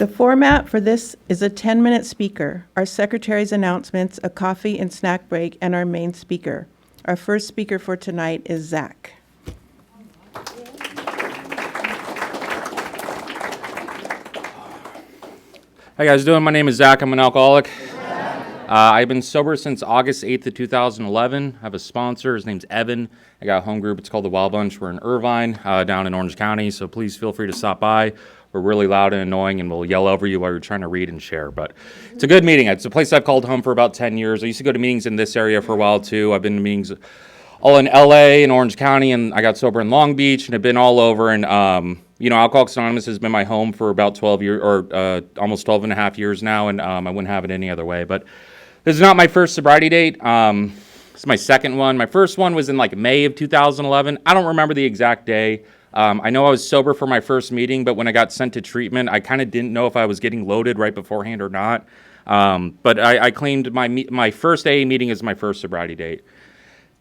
The format for this is a 10-minute speaker, our secretary's announcements, a coffee and snack break, and our main speaker. Our first speaker for tonight is Zach. How you guys doing? My name is Zach. I'm an alcoholic. I've been sober since August 8th of 2011. I have a sponsor. His name's Evan. I got a home group. It's called the Wild Bunch. We're in Irvine, down in Orange County, so please feel free to stop by. We're really loud and annoying, and we'll yell over you while you're trying to read and share. But it's a good meeting. It's a place I've called home for about 10 years. I used to go to meetings in this area for a while, too. I've been to meetings all in L.A. and Orange County, and I got sober in Long Beach, and I've been all over. And, Alcoholics Anonymous has been my home for about 12 years, or almost 12 and a half years now, and I wouldn't have it any other way. But this is not my first sobriety date. It's my second one. My first one was in May of 2011. I don't remember the exact day. I know I was sober for my first meeting, but when I got sent to treatment, I kind of didn't know if I was getting loaded right beforehand or not. But I claimed my first AA meeting as my first sobriety date.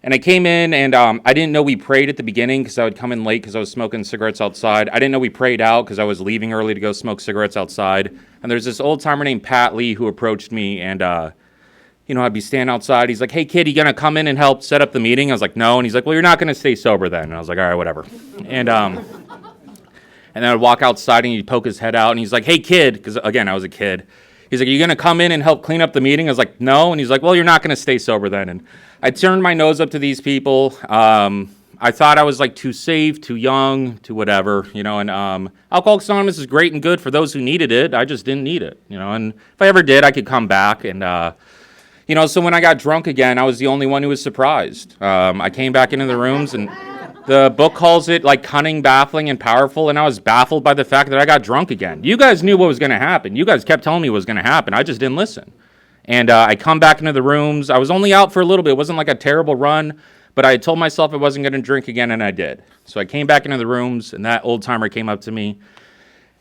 And I came in, and I didn't know we prayed at the beginning because I would come in late because I was smoking cigarettes outside. I didn't know we prayed out because I was leaving early to go smoke cigarettes outside. And there's this old-timer named Pat Lee who approached me, and I'd be standing outside. He's like, "Hey, kid, you going to come in and help set up the meeting?" I was like, "No." And he's like, "Well, you're not going to stay sober then." And I was like, "All right, whatever." And then I'd walk outside, and he'd poke his head out, and he's like, "Hey, kid," because, again, I was a kid. He's like, "Are you going to come in and help clean up the meeting?" I was like, "No." And he's like, "Well, you're not going to stay sober then." And I turned my nose up to these people. I thought I was too safe, too young, too whatever, and Alcoholics Anonymous is great and good for those who needed it. I just didn't need it, and if I ever did, I could come back. And so when I got drunk again, I was the only one who was surprised. I came back into the rooms, and the book calls it cunning, baffling, and powerful, and I was baffled by the fact that I got drunk again. You guys knew what was going to happen. You guys kept telling me what was going to happen. I just didn't listen. And I come back into the rooms. I was only out for a little bit. It wasn't a terrible run, but I had told myself I wasn't going to drink again, and I did. So I came back into the rooms, and that old-timer came up to me,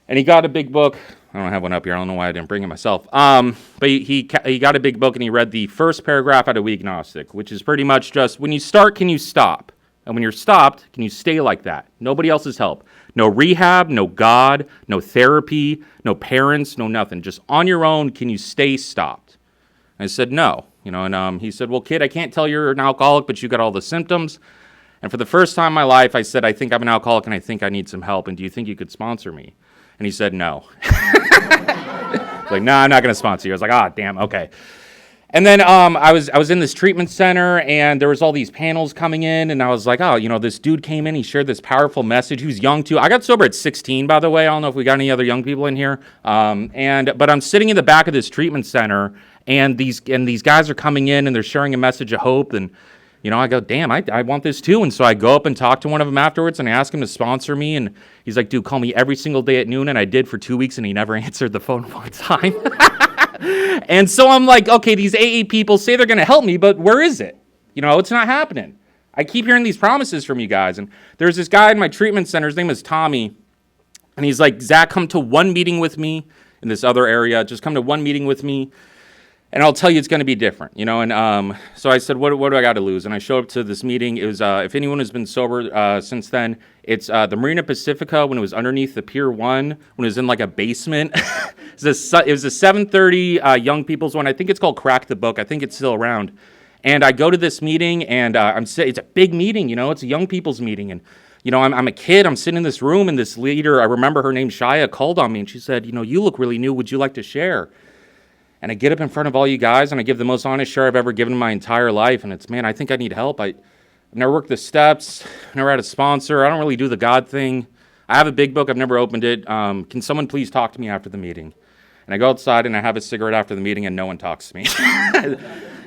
and he got a big book. I don't have one up here. I don't know why I didn't bring it myself. But he got a big book, and he read the first paragraph out of We Agnostic, which is pretty much just, when you start, can you stop? And when you're stopped, can you stay like that? Nobody else's help. No rehab, no God, no therapy, no parents, no nothing. Just on your own, can you stay stopped? And I said, no. And he said, "Well, kid, I can't tell you're an alcoholic, but you got all the symptoms." And for the first time in my life, I said, "I think I'm an alcoholic, and I think I need some help. And do you think you could sponsor me?" And he said, "No." "No, I'm not going to sponsor you." I was like, damn, okay. And then I was in this treatment center, and there was all these panels coming in, and I was like, this dude came in, he shared this powerful message. He was young, too. I got sober at 16, by the way. I don't know if we got any other young people in here. But I'm sitting in the back of this treatment center, and these guys are coming in, and they're sharing a message of hope, and I go, damn, I want this too. And so I go up and talk to one of them afterwards, and I ask him to sponsor me. And he's like, "Dude, call me every single day at noon." And I did for 2 weeks, and he never answered the phone one time. And so I'm like, okay, these AA people say they're going to help me, but where is it? It's not happening. I keep hearing these promises from you guys. And there's this guy in my treatment center. His name is Tommy. And he's like, "Zach, come to one meeting with me in this other area. Just come to one meeting with me, and I'll tell you it's going to be different." And so I said, what do I got to lose? And I showed up to this meeting. It was, if anyone has been sober since then, it's the Marina Pacifica when it was underneath the Pier 1, when it was in a basement. It was a 7:30 young people's one. I think it's called Crack the Book. I think it's still around. And I go to this meeting, and it's a big meeting, it's a young people's meeting. And, I'm a kid. I'm sitting in this room, and this leader, I remember her name, Shia, called on me, and she said, "You look really new. Would you like to share?" And I get up in front of all you guys, and I give the most honest share I've ever given in my entire life. And it's, man, I think I need help. I've never worked the steps. I've never had a sponsor. I don't really do the God thing. I have a big book. I've never opened it. Can someone please talk to me after the meeting? And I go outside, and I have a cigarette after the meeting, and no one talks to me.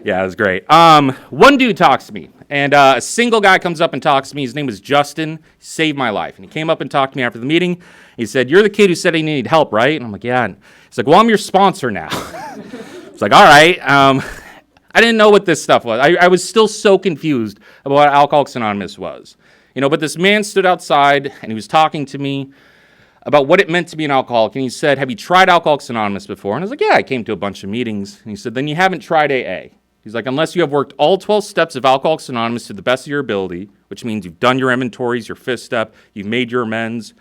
Yeah, it was great. One dude talks to me, and a single guy comes up and talks to me. His name was Justin. He saved my life. And he came up and talked to me after the meeting. He said, "You're the kid who said he needed help, right?" And I'm like, "Yeah." And he's like, "Well, I'm your sponsor now." It's like, all right. I didn't know what this stuff was. I was still so confused about what Alcoholics Anonymous was. But this man stood outside, and he was talking to me about what it meant to be an alcoholic. And he said, "Have you tried Alcoholics Anonymous before?" And I was like, "Yeah, I came to a bunch of meetings." And he said, "Then you haven't tried AA." He's like, "Unless you have worked all 12 steps of Alcoholics Anonymous to the best of your ability," which means you've done your inventories, your fifth step, you've made your amends.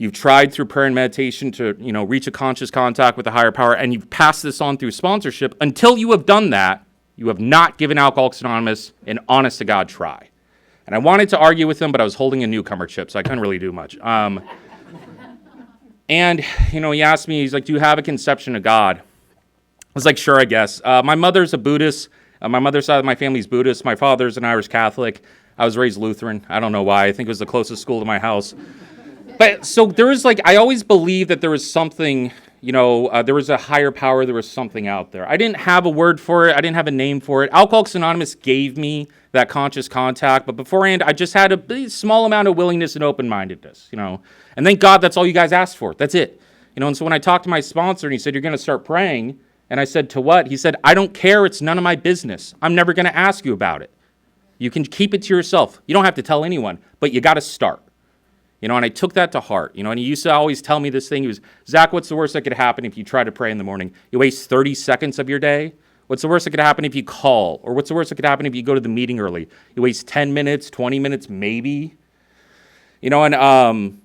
You've tried through prayer and meditation to, reach a conscious contact with a higher power, and you've passed this on through sponsorship. Until you have done that, you have not given Alcoholics Anonymous an honest-to-God try. And I wanted to argue with him, but I was holding a newcomer chip, so I couldn't really do much. And, he asked me, he's like, do you have a conception of God? I was like, sure, I guess. My mother's a Buddhist. My mother's side of my family's Buddhist. My father's an Irish Catholic. I was raised Lutheran. I don't know why. I think it was the closest school to my house. But so there was I always believed that there was something, there was a higher power, there was something out there. I didn't have a word for it. I didn't have a name for it. Alcoholics Anonymous gave me that conscious contact. But beforehand, I just had a small amount of willingness and open-mindedness, And thank God that's all you guys asked for. That's it. And so when I talked to my sponsor and he said, you're going to start praying. And I said, to what? He said, I don't care. It's none of my business. I'm never going to ask you about it. You can keep it to yourself. You don't have to tell anyone, but you got to start. And I took that to heart, and he used to always tell me this thing. He was, Zach, what's the worst that could happen if you try to pray in the morning? You waste 30 seconds of your day. What's the worst that could happen if you call? Or what's the worst that could happen if you go to the meeting early? You waste 10 minutes, 20 minutes, maybe. And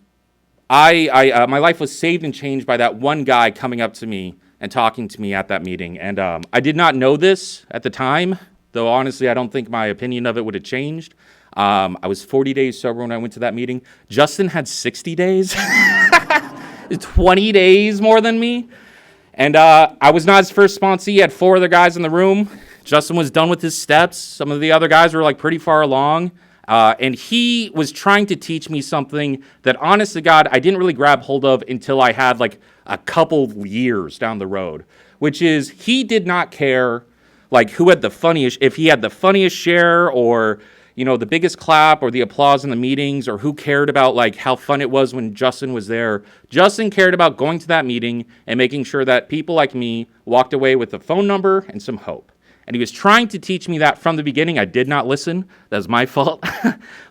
my life was saved and changed by that one guy coming up to me and talking to me at that meeting. And I did not know this at the time, though honestly, I don't think my opinion of it would have changed. I was 40 days sober when I went to that meeting. Justin had 60 days, 20 days more than me. And I was not his first sponsee. He had 4 other guys in the room. Justin was done with his steps. Some of the other guys were pretty far along. And he was trying to teach me something that, honest to God, I didn't really grab hold of until I had a couple years down the road, which is he did not care who had the funniest, if he had the funniest share or the biggest clap or the applause in the meetings, or who cared about how fun it was when Justin was there. Justin cared about going to that meeting and making sure that people like me walked away with a phone number and some hope. And he was trying to teach me that from the beginning. I did not listen. That was my fault.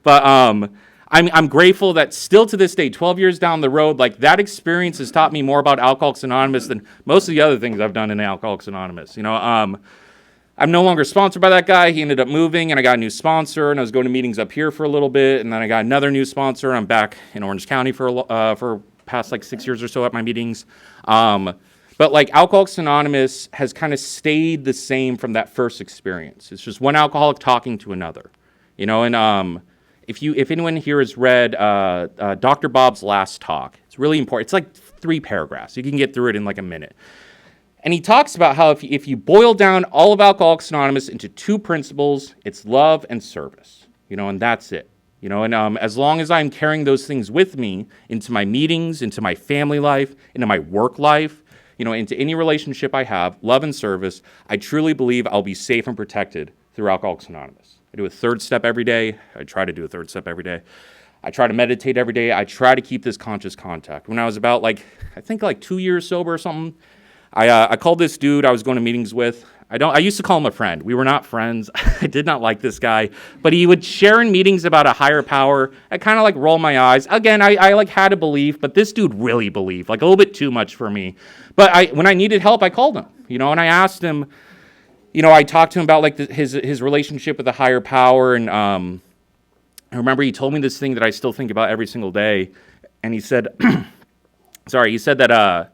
But I'm grateful that still to this day, 12 years down the road, that experience has taught me more about Alcoholics Anonymous than most of the other things I've done in Alcoholics Anonymous. I'm no longer sponsored by that guy. He ended up moving, and I got a new sponsor, and I was going to meetings up here for a little bit, and then I got another new sponsor. I'm back in Orange County for past 6 years or so at my meetings. But Alcoholics Anonymous has kind of stayed the same from that first experience. It's just one alcoholic talking to another, And if anyone here has read Dr. Bob's Last Talk, it's really important. It's 3 paragraphs. You can get through it in a minute. And he talks about how if you boil down all of Alcoholics Anonymous into 2 principles, it's love and service, and that's it. And as long as I'm carrying those things with me into my meetings, into my family life, into my work life, into any relationship I have, love and service, I truly believe I'll be safe and protected through Alcoholics Anonymous. I do a 3rd step every day. I try to do a 3rd step every day. I try to meditate every day. I try to keep this conscious contact. When I was about I think 2 years sober or something, I called this dude I was going to meetings with. I used to call him a friend. We were not friends. I did not like this guy, but he would share in meetings about a higher power. I kind of roll my eyes. Again, I had a belief, but this dude really believed, a little bit too much for me. But when I needed help, I called him, and I asked him, I talked to him about his relationship with a higher power. And I remember he told me this thing that I still think about every single day. And he said, he said that, have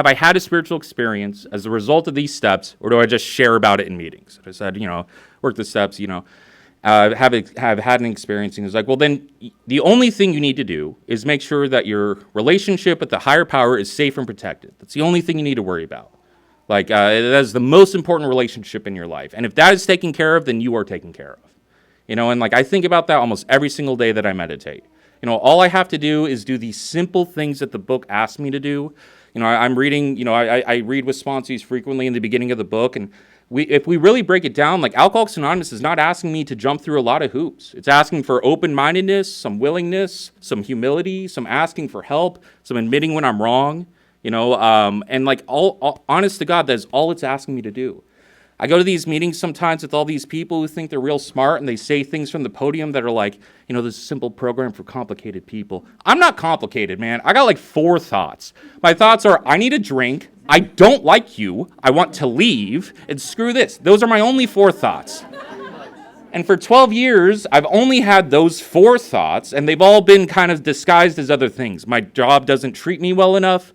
I had a spiritual experience as a result of these steps, or do I just share about it in meetings? I said, work the steps, have had an experience. And he was like, well, then the only thing you need to do is make sure that your relationship with the higher power is safe and protected. That's the only thing you need to worry about. That is the most important relationship in your life. And if that is taken care of, then you are taken care of. And I think about that almost every single day that I meditate. All I have to do is do these simple things that the book asks me to do. I'm reading, I read with sponsees frequently in the beginning of the book. And if we really break it down, Alcoholics Anonymous is not asking me to jump through a lot of hoops. It's asking for open-mindedness, some willingness, some humility, some asking for help, some admitting when I'm wrong, and all honest to God, that's all it's asking me to do. I go to these meetings sometimes with all these people who think they're real smart, and they say things from the podium that are this simple program for complicated people. I'm not complicated, man. I got 4 thoughts. My thoughts are, I need a drink, I don't like you, I want to leave, and screw this. Those are my only 4 thoughts. And for 12 years, I've only had those 4 thoughts, and they've all been kind of disguised as other things. My job doesn't treat me well enough.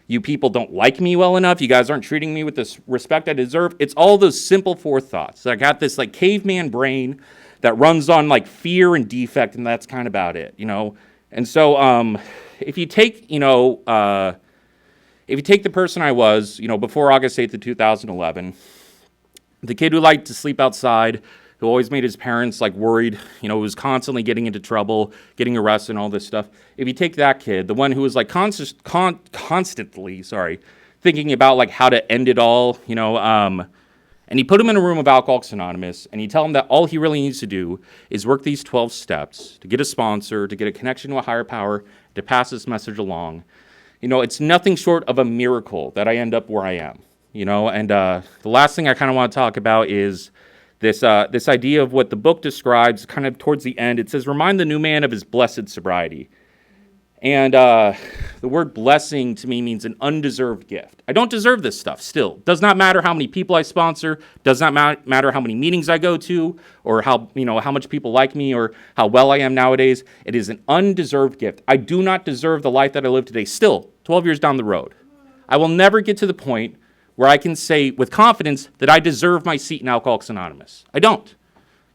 You people don't like me well enough. You guys aren't treating me with the respect I deserve. It's all those simple 4 thoughts. I got this like caveman brain that runs on like fear and defect, and that's kind of about it, you know. And so if you take, if you take the person I was, before August 8th of 2011, the kid who liked to sleep outside, who always made his parents like worried, who was constantly getting into trouble, getting arrested and all this stuff. If you take that kid, the one who was like constantly thinking about like how to end it all, and you put him in a room of Alcoholics Anonymous, and you tell him that all he really needs to do is work these 12 steps to get a sponsor, to get a connection to a higher power, to pass this message along. It's nothing short of a miracle that I end up where I am. And the last thing I kind of want to talk about is this idea of what the book describes kind of towards the end. It says, remind the new man of his blessed sobriety. And the word blessing to me means an undeserved gift. I don't deserve this stuff still. Does not matter how many people I sponsor, does not matter how many meetings I go to, or how much people like me, or how well I am nowadays. It is an undeserved gift. I do not deserve the life that I live today still, 12 years down the road. I will never get to the point where I can say with confidence that I deserve my seat in Alcoholics Anonymous. I don't.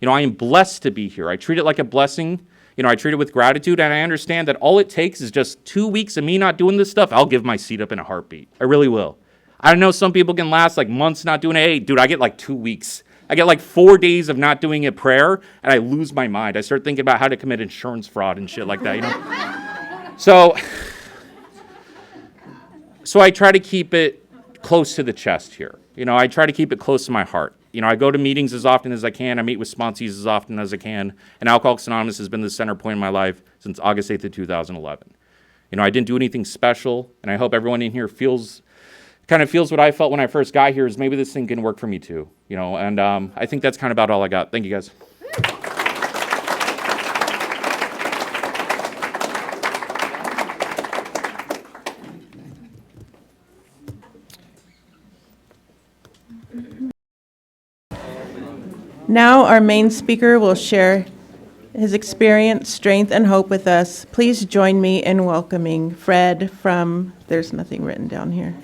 I am blessed to be here. I treat it like a blessing. I treat it with gratitude, and I understand that all it takes is just 2 weeks of me not doing this stuff. I'll give my seat up in a heartbeat. I really will. I know some people can last like months not doing it. Hey, dude, I get like 2 weeks. I get like 4 days of not doing a prayer, and I lose my mind. I start thinking about how to commit insurance fraud and shit like that, So I try to keep it close to the chest here. I try to keep it close to my heart. I go to meetings as often as I can. I meet with sponsees as often as I can. And Alcoholics Anonymous has been the center point in my life since August 8th of 2011. I didn't do anything special, and I hope everyone in here feels what I felt when I first got here, is maybe this thing can work for me too. And I think that's kind of about all I got. Thank you, guys. Now our main speaker will share his experience, strength, and hope with us. Please join me in welcoming Fred from, there's nothing written down here,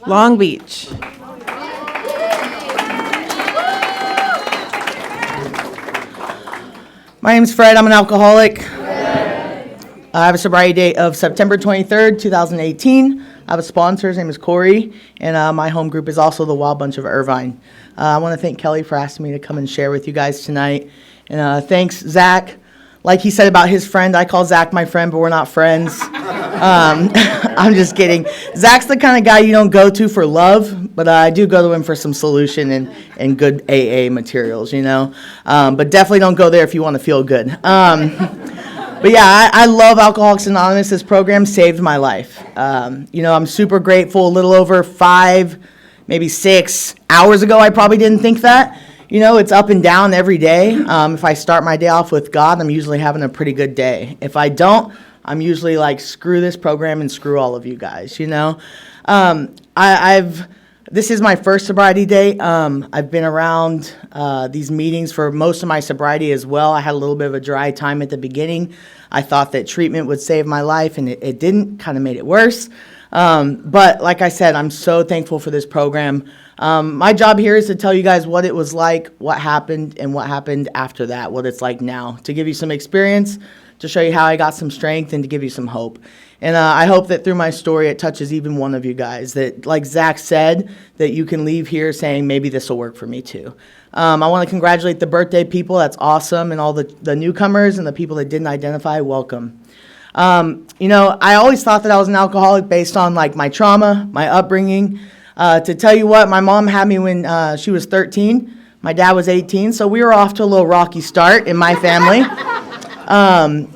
Long Beach. My name's Fred. I'm an alcoholic. I have a sobriety date of September 23rd, 2018. I have a sponsor. His name is Corey, and my home group is also the Wild Bunch of Irvine. I want to thank Kelly for asking me to come and share with you guys tonight. And thanks, Zach. Like he said about his friend, I call Zach my friend, but we're not friends. I'm just kidding. Zach's the kind of guy you don't go to for love, but I do go to him for some solution and good AA materials, But definitely don't go there if you want to feel good. But yeah, I love Alcoholics Anonymous. This program saved my life. I'm super grateful. A little over 5, maybe 6 hours ago, I probably didn't think that. It's up and down every day. If I start my day off with God, I'm usually having a pretty good day. If I don't, I'm usually like, screw this program and screw all of you guys, This is my first sobriety date. I've been around these meetings for most of my sobriety as well. I had a little bit of a dry time at the beginning. I thought that treatment would save my life, and it didn't, kind of made it worse. But like I said, I'm so thankful for this program. My job here is to tell you guys what it was like, what happened, and what happened after that, what it's like now, to give you some experience, to show you how I got some strength, and to give you some hope. And I hope that through my story, it touches even one of you guys, that, like Zach said, that you can leave here saying, maybe this will work for me too. I want to congratulate the birthday people. That's awesome. And all the newcomers and the people that didn't identify, welcome. I always thought that I was an alcoholic based on like my trauma, my upbringing. To tell you what, my mom had me when she was 13. My dad was 18, so we were off to a little rocky start in my family. And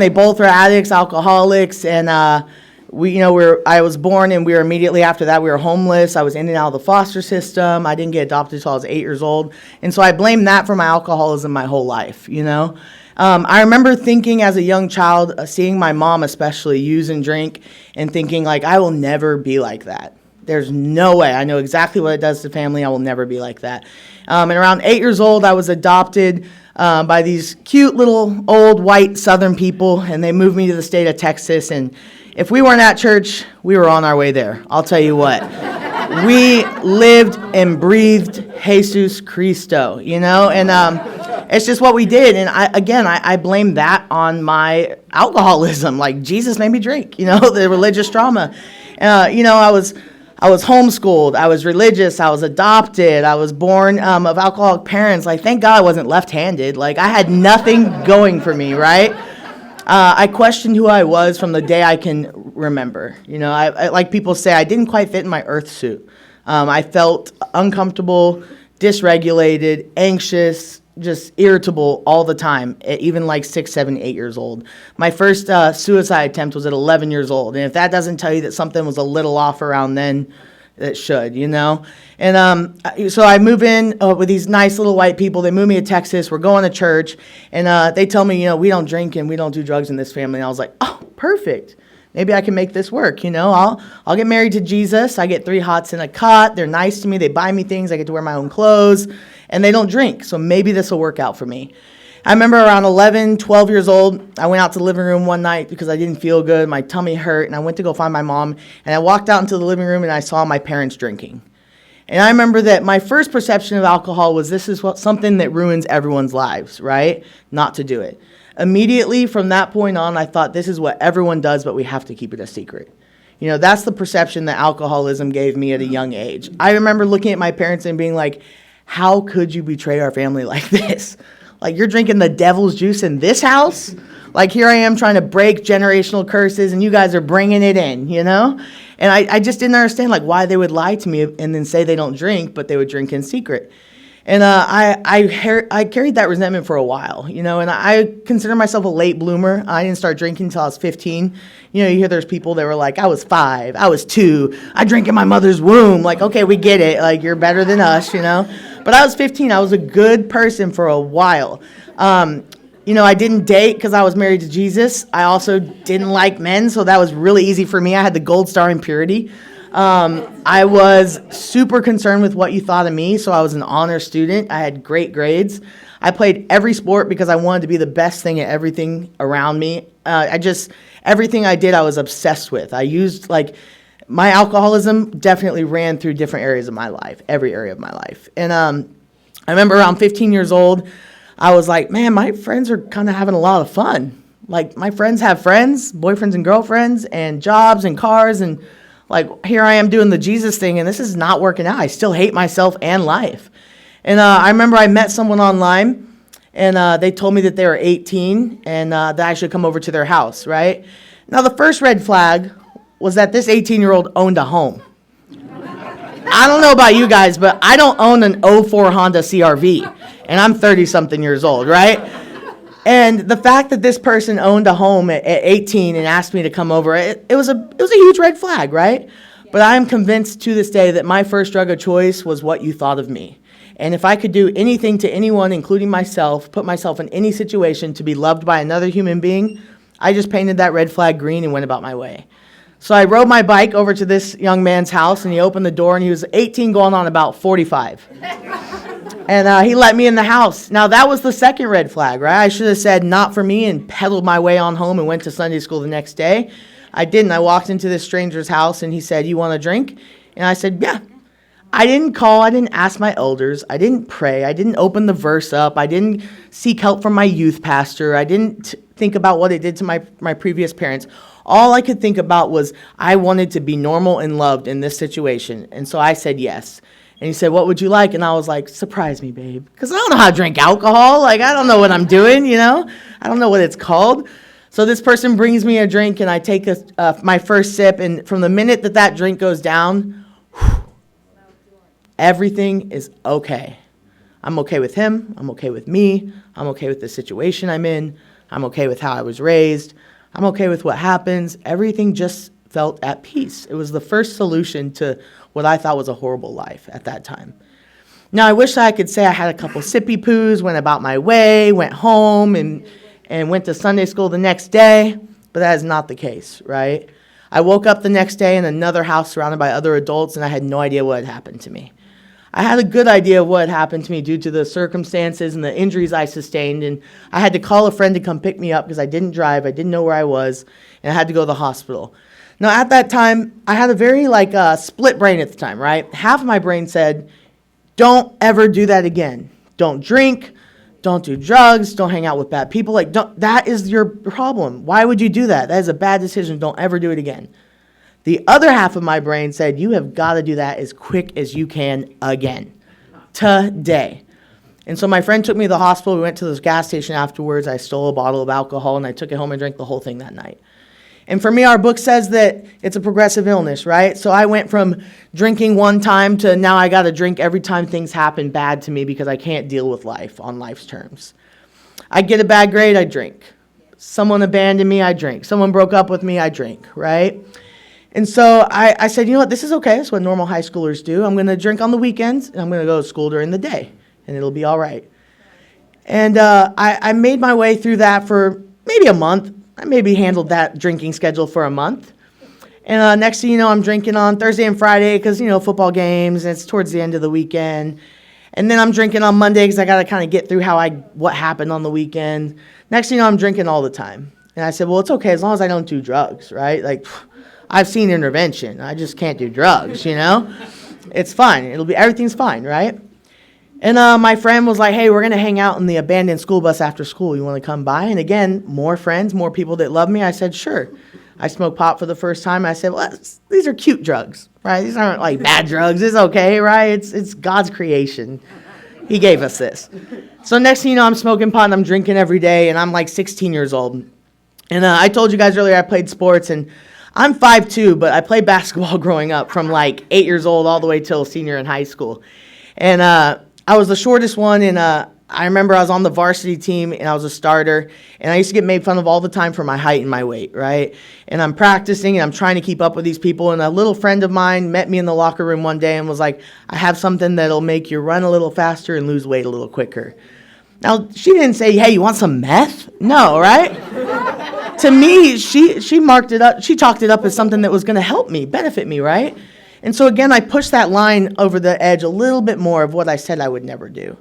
they both were addicts, alcoholics, and I was born, and we were immediately after that, we were homeless. I was in and out of the foster system. I didn't get adopted until I was 8 years old, and so I blamed that for my alcoholism my whole life, I remember thinking as a young child, seeing my mom especially use and drink, and thinking, like, I will never be like that. There's no way. I know exactly what it does to family. I will never be like that. And around 8 years old, I was adopted by these cute little old white Southern people, and they moved me to the state of Texas. And if we weren't at church, we were on our way there. I'll tell you what. We lived and breathed Jesus Cristo, and it's just what we did. And I blame that on my alcoholism. Like, Jesus made me drink, the religious trauma. I was homeschooled, I was religious, I was adopted, I was born of alcoholic parents. Like, thank God I wasn't left-handed. Like, I had nothing going for me, right? I questioned who I was from the day I can remember. I like people say, I didn't quite fit in my earth suit. I felt uncomfortable, dysregulated, anxious, just irritable all the time, even like 6, 7, 8 years old. My first suicide attempt was at 11 years old. And if that doesn't tell you that something was a little off around then, it should, And so I move in with these nice little white people. They move me to Texas. We're going to church. And they tell me, we don't drink and we don't do drugs in this family. And I was like, oh, perfect. Maybe I can make this work, I'll get married to Jesus. I get 3 hots in a cot. They're nice to me. They buy me things. I get to wear my own clothes. And they don't drink, so maybe this will work out for me. I remember around 11, 12 years old, I went out to the living room one night because I didn't feel good. My tummy hurt, and I went to go find my mom. And I walked out into the living room, and I saw my parents drinking. And I remember that my first perception of alcohol was this is something that ruins everyone's lives, right? Not to do it. Immediately from that point on, I thought this is what everyone does, but we have to keep it a secret. That's the perception that alcoholism gave me at a young age. I remember looking at my parents and being like, how could you betray our family like this? Like, you're drinking the devil's juice in this house? Like, here I am trying to break generational curses, and you guys are bringing it in, And I just didn't understand, like, why they would lie to me and then say they don't drink, but they would drink in secret. And I carried that resentment for a while, and I consider myself a late bloomer. I didn't start drinking until I was 15. You hear there's people that were like, I was 5, I was 2, I drank in my mother's womb. Like, okay, we get it. Like, you're better than us, But I was 15. I was a good person for a while. I didn't date because I was married to Jesus. I also didn't like men, so that was really easy for me. I had the gold star in purity. I was super concerned with what you thought of me, so I was an honor student. I had great grades. I played every sport because I wanted to be the best thing at everything around me. Everything I did, I was obsessed with. I used, my alcoholism definitely ran through different areas of my life, every area of my life. And I remember around 15 years old, I was like, man, my friends are kind of having a lot of fun. Like, my friends have friends, boyfriends and girlfriends, and jobs and cars, and here I am doing the Jesus thing, and this is not working out. I still hate myself and life. And I remember I met someone online, and they told me that they were 18 and that I should come over to their house, right? Now, the first red flag was that this 18-year-old owned a home. I don't know about you guys, but I don't own an '04 Honda CR-V, and I'm 30-something years old, right? And the fact that this person owned a home at 18 and asked me to come over, it was a huge red flag, right? But I am convinced to this day that my first drug of choice was what you thought of me. And if I could do anything to anyone, including myself, put myself in any situation to be loved by another human being, I just painted that red flag green and went about my way. So I rode my bike over to this young man's house, and he opened the door, and he was 18 going on about 45. And he let me in the house. Now, that was the second red flag, right? I should have said, not for me, and pedaled my way on home and went to Sunday school the next day. I didn't. I walked into this stranger's house, and he said, you want a drink? And I said, yeah. I didn't call. I didn't ask my elders. I didn't pray. I didn't open the verse up. I didn't seek help from my youth pastor. I didn't think about what it did to my previous parents. All I could think about was I wanted to be normal and loved in this situation. And so I said yes. And he said, what would you like? And I was like, surprise me, babe. Because I don't know how to drink alcohol. I don't know what I'm doing, I don't know what it's called. So this person brings me a drink, and I take my first sip. And from the minute that drink goes down, everything is okay. I'm okay with him. I'm okay with me. I'm okay with the situation I'm in. I'm okay with how I was raised. I'm okay with what happens. Everything just felt at peace. It was the first solution to what I thought was a horrible life at that time. Now, I wish I could say I had a couple sippy poos, went about my way, went home, and went to Sunday school the next day, but that is not the case, right? I woke up the next day in another house surrounded by other adults, and I had no idea what had happened to me. I had a good idea of what happened to me due to the circumstances and the injuries I sustained, and I had to call a friend to come pick me up because I didn't drive, I didn't know where I was, and I had to go to the hospital. Now, at that time, I had a very split brain at the time, right? Half of my brain said, don't ever do that again. Don't drink, don't do drugs, don't hang out with bad people. That is your problem. Why would you do that? That is a bad decision. Don't ever do it again. The other half of my brain said, you have got to do that as quick as you can again, today. And so my friend took me to the hospital. We went to this gas station afterwards. I stole a bottle of alcohol, and I took it home and drank the whole thing that night. And for me, our book says that it's a progressive illness, right? So I went from drinking one time to now I got to drink every time things happen bad to me because I can't deal with life on life's terms. I get a bad grade, I drink. Someone abandoned me, I drink. Someone broke up with me, I drink, right? And so I said, you know what, this is okay. That's what normal high schoolers do. I'm going to drink on the weekends, and I'm going to go to school during the day, and it'll be all right. And I made my way through that for maybe a month. I maybe handled that drinking schedule for a month. And next thing you know, I'm drinking on Thursday and Friday because, football games, and it's towards the end of the weekend. And then I'm drinking on Monday because I got to kind of get through what happened on the weekend. Next thing you know, I'm drinking all the time. And I said, well, it's okay as long as I don't do drugs, right? I've seen intervention. I just can't do drugs, It's fine. Everything's fine, right? And my friend was like, hey, we're going to hang out in the abandoned school bus after school. You want to come by? And again, more friends, more people that love me. I said, sure. I smoked pot for the first time. I said, well, these are cute drugs, right? These aren't like bad drugs. It's okay, right? It's God's creation. He gave us this. So next thing you know, I'm smoking pot and I'm drinking every day, and I'm like 16 years old. And I told you guys earlier I played sports, and I'm 5'2", but I played basketball growing up from 8 years old all the way till senior in high school. And I was the shortest one, and I remember I was on the varsity team, and I was a starter, and I used to get made fun of all the time for my height and my weight, right? And I'm practicing, and I'm trying to keep up with these people, and a little friend of mine met me in the locker room one day and was like, I have something that'll make you run a little faster and lose weight a little quicker. Now, she didn't say, hey, you want some meth? No, right? To me, she marked it up, she chalked it up as something that was going to help me, benefit me, right? And so again, I pushed that line over the edge a little bit more of what I said I would never do.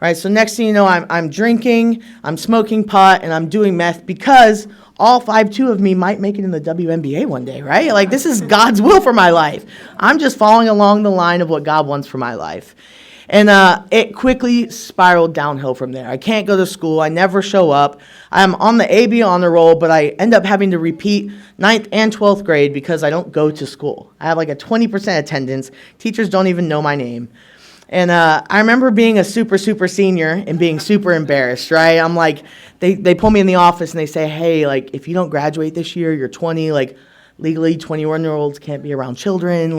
Right? So next thing you know, I'm drinking, I'm smoking pot, and I'm doing meth because all 5'2" of me might make it in the WNBA one day, right? This is God's will for my life. I'm just following along the line of what God wants for my life. And it quickly spiraled downhill from there. I can't go to school. I never show up. I'm on the AB honor roll, but I end up having to repeat 9th and 12th grade because I don't go to school. I have a 20% attendance. Teachers don't even know my name. And I remember being a super senior and being super embarrassed, right? I'm they pull me in the office and they say, hey, if you don't graduate this year, you're 20, legally 21-year-olds can't be around children.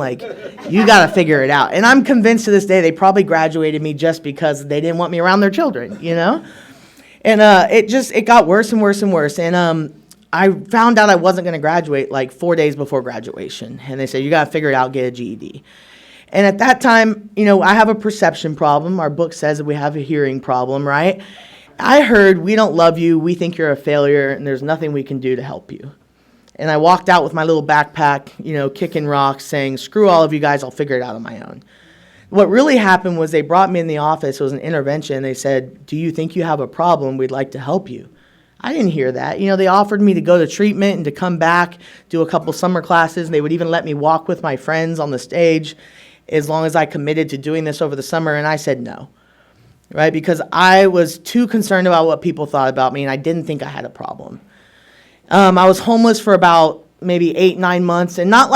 You got to figure it out. And I'm convinced to this day they probably graduated me just because they didn't want me around their children, And it got worse and worse and worse. And I found out I wasn't going to graduate 4 days before graduation. And they said, you got to figure it out, get a GED. And at that time, I have a perception problem. Our book says that we have a hearing problem, right? I heard, we don't love you, we think you're a failure, and there's nothing we can do to help you. And I walked out with my little backpack, kicking rocks, saying, screw all of you guys, I'll figure it out on my own. What really happened was they brought me in the office. It was an intervention. They said, do you think you have a problem? We'd like to help you. I didn't hear that. They offered me to go to treatment and to come back, do a couple summer classes. And they would even let me walk with my friends on the stage as long as I committed to doing this over the summer. And I said no, right? Because I was too concerned about what people thought about me, and I didn't think I had a problem. I was homeless for about maybe 8-9 months, and not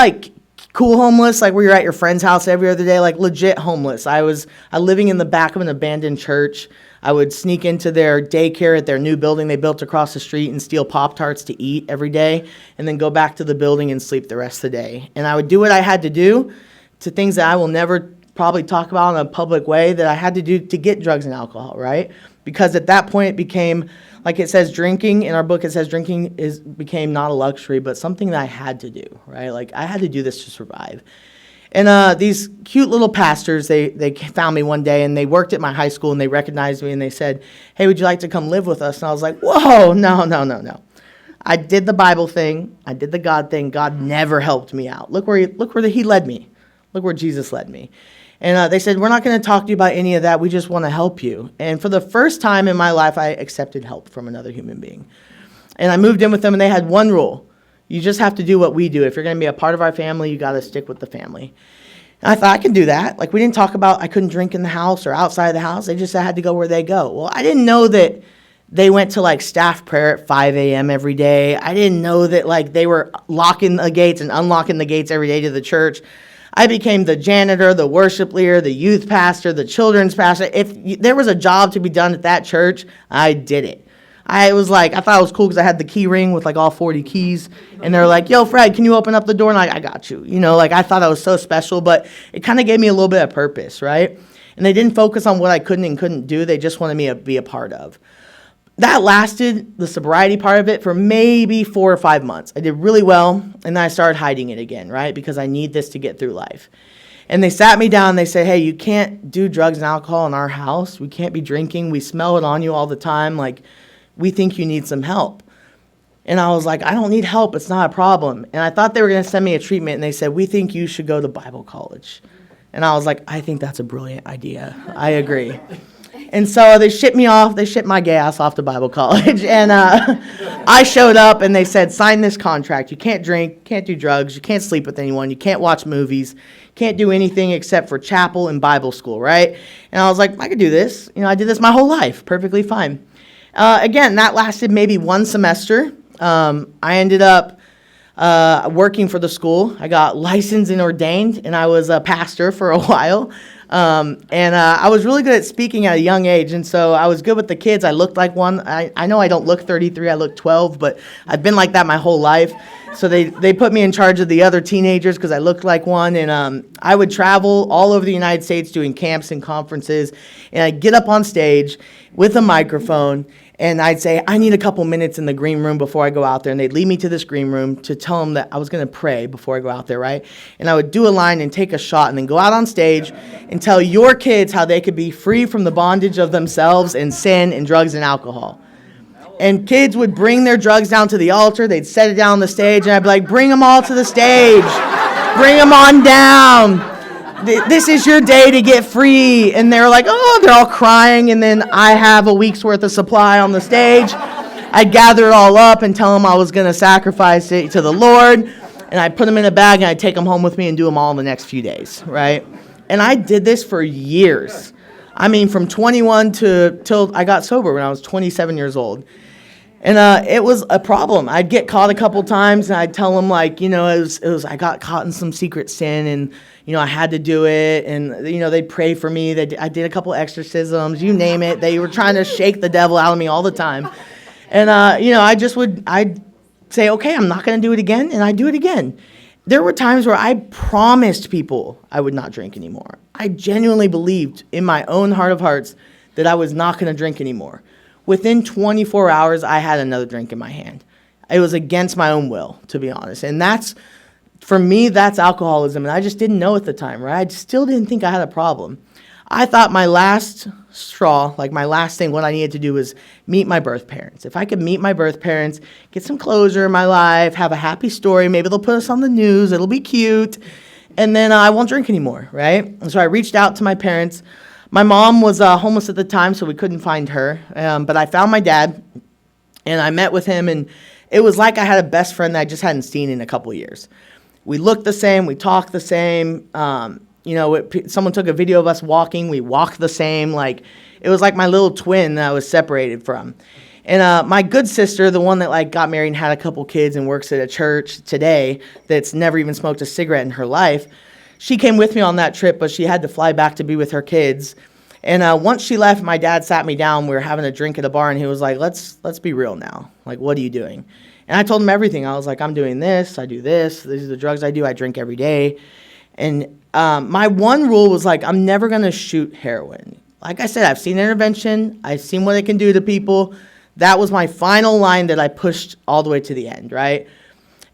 cool homeless, where you're at your friend's house every other day, legit homeless. I was living in the back of an abandoned church. I would sneak into their daycare at their new building they built across the street and steal Pop-Tarts to eat every day, and then go back to the building and sleep the rest of the day. And I would do what I had to do to things that I will never probably talk about in a public way that I had to do to get drugs and alcohol, right? Because at that point it became, it says drinking, in our book it says drinking became not a luxury, but something that I had to do, right? I had to do this to survive. And these cute little pastors, they found me one day, and they worked at my high school, and they recognized me, and they said, hey, would you like to come live with us? And I was like, whoa, no. I did the Bible thing. I did the God thing. God never helped me out. Look where he led me. Look where Jesus led me. And they said, we're not going to talk to you about any of that. We just want to help you. And for the first time in my life, I accepted help from another human being. And I moved in with them, and they had one rule. You just have to do what we do. If you're going to be a part of our family, you got to stick with the family. And I thought, I can do that. Like, we didn't talk about I couldn't drink in the house or outside the house. They just said I had to go where they go. Well, I didn't know that they went to, like, staff prayer at 5 a.m. every day. I didn't know that, like, they were locking the gates and unlocking the gates every day to the church. I became the janitor, the worship leader, the youth pastor, the children's pastor. If there was a job to be done at that church, I did it. I thought it was cool because I had the key ring with like all 40 keys. And they're like, yo, Fred, can you open up the door? And I got you. You know, like I thought I was so special, but it kind of gave me a little bit of purpose, right? And they didn't focus on what I couldn't and couldn't do. They just wanted me to be a part of. That lasted, the sobriety part of it, for maybe 4 or 5 months. I did really well, and then I started hiding it again, right? Because I need this to get through life. And they sat me down, and they said, hey, you can't do drugs and alcohol in our house. We can't be drinking. We smell it on you all the time. Like, we think you need some help. And I was like, I don't need help. It's not a problem. And I thought they were going to send me a treatment, and they said, we think you should go to Bible college. And I was like, I think that's a brilliant idea. I agree. And so they shipped me off. They shipped my gay ass off to Bible college. And I showed up, and they said, sign this contract. You can't drink, can't do drugs, you can't sleep with anyone, you can't watch movies, can't do anything except for chapel and Bible school, right? And I was like, I could do this. You know, I did this my whole life, perfectly fine. Again, that lasted maybe 1 semester. I ended up working for the school. I got licensed and ordained, and I was a pastor for a while. I was really good at speaking at a young age, and so I was good with the kids. I looked like one. I know I don't look 33, I look 12, but I've been like that my whole life. So they put me in charge of the other teenagers because I looked like one, and I would travel all over the United States doing camps and conferences, and I'd get up on stage with a microphone, and I'd say, I need a couple minutes in the green room before I go out there. And they'd lead me to this green room to tell them that I was going to pray before I go out there, right? And I would do a line and take a shot and then go out on stage and tell your kids how they could be free from the bondage of themselves and sin and drugs and alcohol. And kids would bring their drugs down to the altar. They'd set it down on the stage, and I'd be like, bring them all to the stage. Bring them on down. This is your day to get free. And they're like, oh, they're all crying. And then I have a week's worth of supply on the stage. I'd gather it all up and tell them I was going to sacrifice it to the Lord. And I'd put them in a bag, and I'd take them home with me and do them all in the next few days, right? And I did this for years. I mean, from 21 till I got sober when I was 27 years old. And it was a problem. I'd get caught a couple times, and I'd tell them, like, you know, it was I got caught in some secret sin, and, you know, I had to do it. And, you know, they'd pray for me. I did a couple exorcisms, you name it. They were trying to shake the devil out of me all the time. And, you know, I'd say, okay, I'm not going to do it again, and I'd do it again. There were times where I promised people I would not drink anymore. I genuinely believed in my own heart of hearts that I was not going to drink anymore. Within 24 hours, I had another drink in my hand. It was against my own will, to be honest. And for me, that's alcoholism. And I just didn't know at the time, right? I still didn't think I had a problem. I thought my last straw, like my last thing, what I needed to do was meet my birth parents. If I could meet my birth parents, get some closure in my life, have a happy story, maybe they'll put us on the news, it'll be cute, and then I won't drink anymore, right? And so I reached out to my parents. My mom was homeless at the time, so we couldn't find her. But I found my dad, and I met with him, and it was like I had a best friend that I just hadn't seen in a couple of years. We looked the same. We talked the same. Someone took a video of us walking. We walked the same. Like, it was like my little twin that I was separated from. And my good sister, the one that like got married and had a couple kids and works at a church today that's never even smoked a cigarette in her life, she came with me on that trip, but she had to fly back to be with her kids. And once she left, my dad sat me down. We were having a drink at a bar, and he was like, let's be real now. Like, what are you doing? And I told him everything. I was like, I'm doing this. I do this. These are the drugs I do. I drink every day. And my one rule was like, I'm never going to shoot heroin. Like I said, I've seen intervention. I've seen what it can do to people. That was my final line that I pushed all the way to the end, right?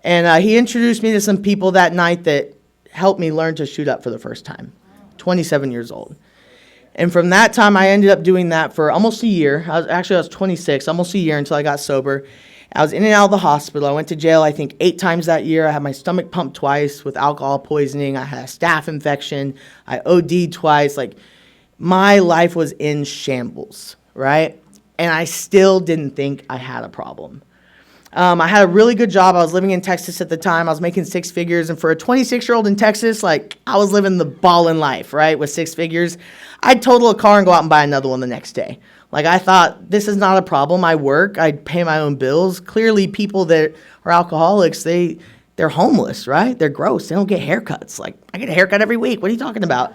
And he introduced me to some people that night that helped me learn to shoot up for the first time, 27 years old. And from that time, I ended up doing that for almost a year. I was 26, almost a year until I got sober. I was in and out of the hospital. I went to jail, I think, 8 times that year. I had my stomach pumped twice with alcohol poisoning. I had a staph infection. I OD'd twice. Like, my life was in shambles, right? And I still didn't think I had a problem. I had a really good job. I was living in Texas at the time. I was making 6 figures. And for a 26-year-old in Texas, like, I was living the ballin' life, right, with 6 figures. I'd total a car and go out and buy another one the next day. Like, I thought, this is not a problem. I work. I pay my own bills. Clearly, people that are alcoholics, they're homeless, right? They're gross. They don't get haircuts. Like, I get a haircut every week. What are you talking about?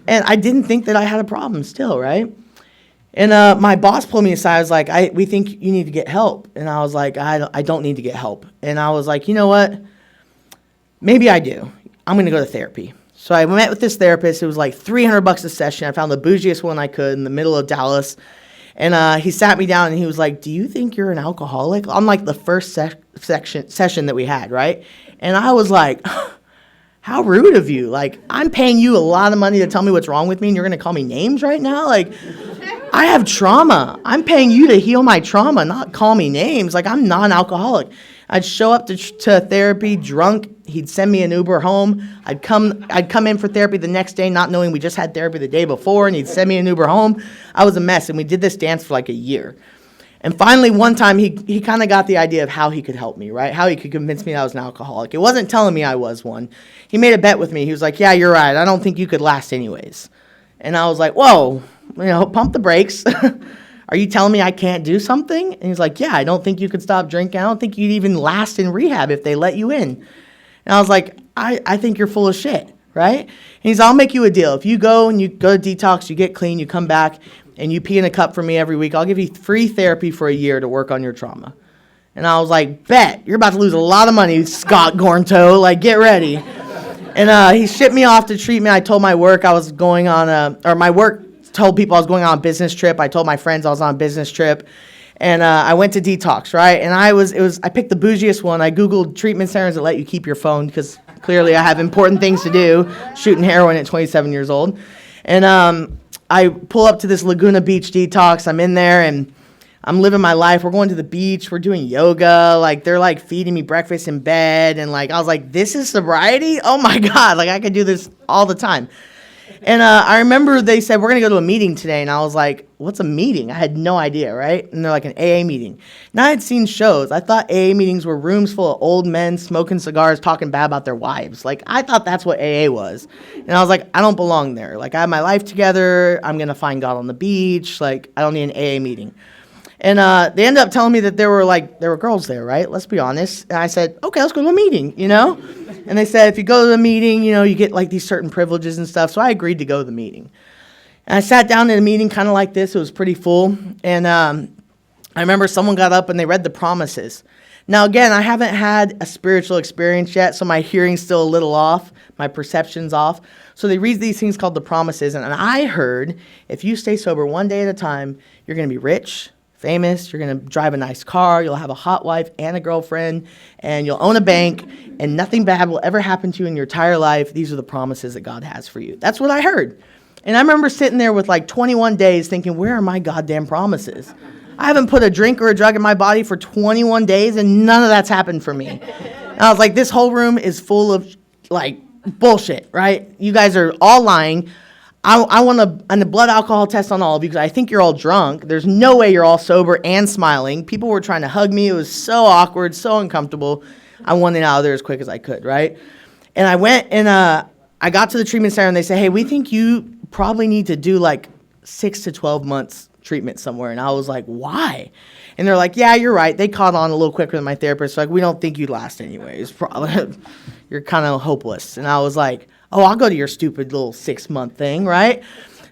And I didn't think that I had a problem still, right? And my boss pulled me aside. I was like, we think you need to get help. And I was like, I don't need to get help. And I was like, you know what? Maybe I do. I'm going to go to therapy. So I met with this therapist. It was like $300 a session. I found the bougiest one I could in the middle of Dallas. And he sat me down and he was like, do you think you're an alcoholic? On like the first session that we had, right? And I was like, how rude of you. Like, I'm paying you a lot of money to tell me what's wrong with me and you're going to call me names right now? Like, I have trauma. I'm paying you to heal my trauma, not call me names. Like, I'm non-alcoholic. I'd show up to therapy drunk. He'd send me an Uber home. I'd come in for therapy the next day, not knowing we just had therapy the day before, and he'd send me an Uber home. I was a mess, and we did this dance for like a year. And finally, one time, he kind of got the idea of how he could help me, right? How he could convince me I was an alcoholic. It wasn't telling me I was one. He made a bet with me. He was like, yeah, you're right. I don't think you could last anyways. And I was like, whoa, pump the brakes. Are you telling me I can't do something? And he's like, yeah, I don't think you could stop drinking. I don't think you'd even last in rehab if they let you in. And I was like, I think you're full of shit, right? And he's, I'll make you a deal. If you go and you go to detox, you get clean, you come back, and you pee in a cup for me every week, I'll give you free therapy for a year to work on your trauma. And I was like, bet, you're about to lose a lot of money, Scott Gornto, like, get ready. And he shipped me off to treatment. I told my work I was going on my work told people I was going on a business trip. I told my friends I was on a business trip. And I went to detox, right? And I picked the bougiest one. I Googled treatment centers that let you keep your phone because clearly I have important things to do, shooting heroin at 27 years old. And I pull up to this Laguna Beach detox. I'm in there and I'm living my life. We're going to the beach. We're doing yoga. Like, they're like feeding me breakfast in bed. And like, I was like, this is sobriety? Oh my God. Like, I could do this all the time. And I remember they said, we're going to go to a meeting today. And I was like, what's a meeting? I had no idea, right? And they're like, an AA meeting. Now I had seen shows. I thought AA meetings were rooms full of old men smoking cigars, talking bad about their wives. Like, I thought that's what AA was. And I was like, I don't belong there. Like, I have my life together. I'm going to find God on the beach. Like, I don't need an AA meeting. And they ended up telling me that there were girls there, right? Let's be honest. And I said, okay, let's go to a meeting, And they said, if you go to the meeting, you get like these certain privileges and stuff. So I agreed to go to the meeting. And I sat down in a meeting kind of like this. It was pretty full. And I remember someone got up and they read the promises. Now, again, I haven't had a spiritual experience yet, so my hearing's still a little off. My perception's off. So they read these things called the promises. And I heard, if you stay sober one day at a time, you're going to be rich, famous, you're going to drive a nice car, you'll have a hot wife and a girlfriend, and you'll own a bank, and nothing bad will ever happen to you in your entire life. These are the promises that God has for you. That's what I heard. And I remember sitting there with like 21 days thinking, where are my goddamn promises? I haven't put a drink or a drug in my body for 21 days, and none of that's happened for me. And I was like, this whole room is full of like bullshit, right? You guys are all lying. I want a blood alcohol test on all of you because I think you're all drunk. There's no way you're all sober and smiling. People were trying to hug me. It was so awkward, so uncomfortable. I wanted out of there as quick as I could, right? And I went and I got to the treatment center and they said, hey, we think you probably need to do like 6 to 12 months treatment somewhere. And I was like, why? And they're like, yeah, you're right. They caught on a little quicker than my therapist. So like, we don't think you'd last anyways. Probably you're kind of hopeless. And I was like, oh, I'll go to your stupid little 6-month thing, right?